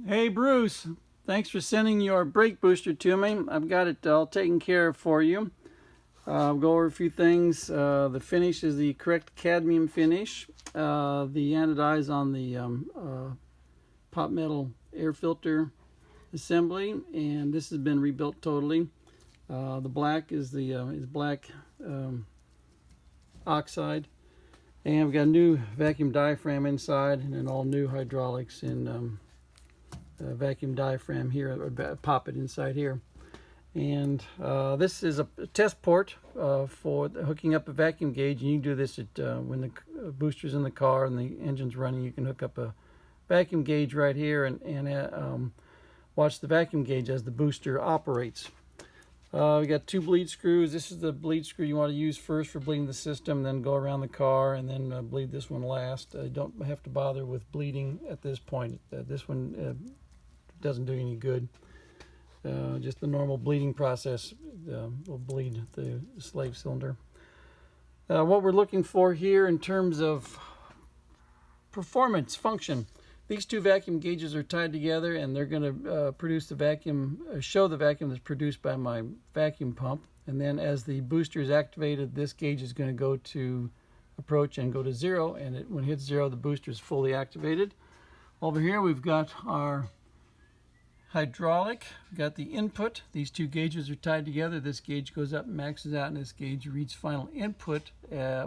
Hey Bruce, thanks for sending your brake booster to me. I've got it all taken care of for you. I'll go over a few things. The finish is the correct cadmium finish. The anodize on the pot metal air filter assembly, and this has been rebuilt totally. The black is the black oxide, and we've got a new vacuum diaphragm inside, and then all new hydraulics in vacuum diaphragm here, or poppet inside here. And this is a test port for hooking up a vacuum gauge, and you can do this at, when the booster's in the car and the engine's running. You can hook up a vacuum gauge right here and watch the vacuum gauge as the booster operates. We got 2 bleed screws. This is the bleed screw you want to use first for bleeding the system, then go around the car and then bleed this one last. Don't have to bother with bleeding at this point. This one doesn't do any good. Just the normal bleeding process will bleed the slave cylinder. What we're looking for here in terms of performance function, these 2 vacuum gauges are tied together, and they're going to produce the vacuum, show the vacuum that's produced by my vacuum pump. And then as the booster is activated, this gauge is going to go to approach and go to 0, and when it hits 0, the booster is fully activated. Over here we've got our hydraulic. We've got the input. These 2 gauges are tied together. This gauge goes up, maxes out, and this gauge reads final input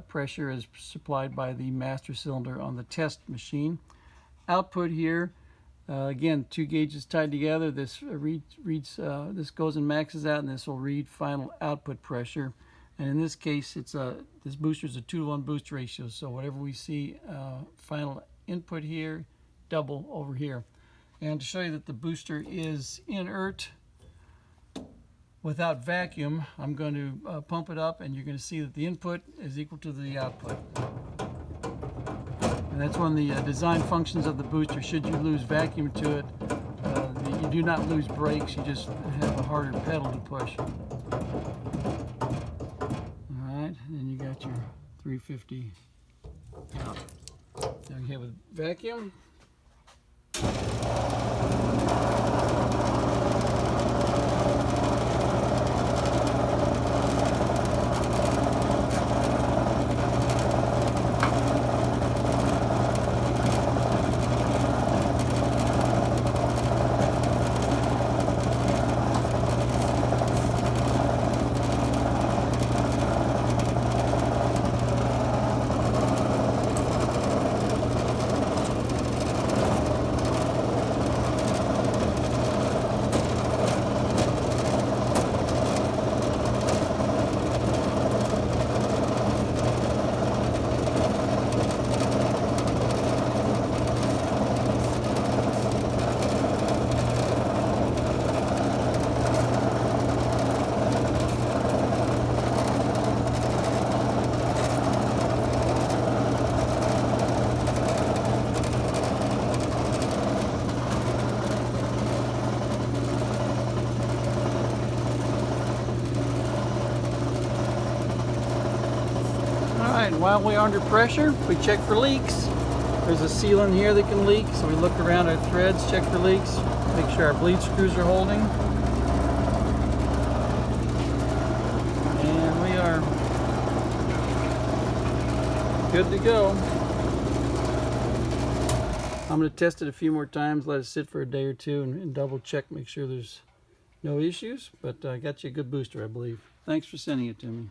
pressure as supplied by the master cylinder on the test machine. Output here, again, 2 gauges tied together. This this goes and maxes out, and this will read final output pressure. And in this case, this booster is a 2-to-1 boost ratio. So whatever we see final input here, double over here. And to show you that the booster is inert without vacuum, I'm going to pump it up, and you're going to see that the input is equal to the output. And that's one of the design functions of the booster. Should you lose vacuum to it, you do not lose brakes, you just have a harder pedal to push. Alright, and then you got your 350 out. Now you have a vacuum. Alright, while we're under pressure, we check for leaks. There's a seal in here that can leak, so we look around our threads, check for leaks, make sure our bleed screws are holding. And we are good to go. I'm going to test it a few more times, let it sit for a day or two, and double check, make sure there's no issues. But I got you a good booster, I believe. Thanks for sending it to me.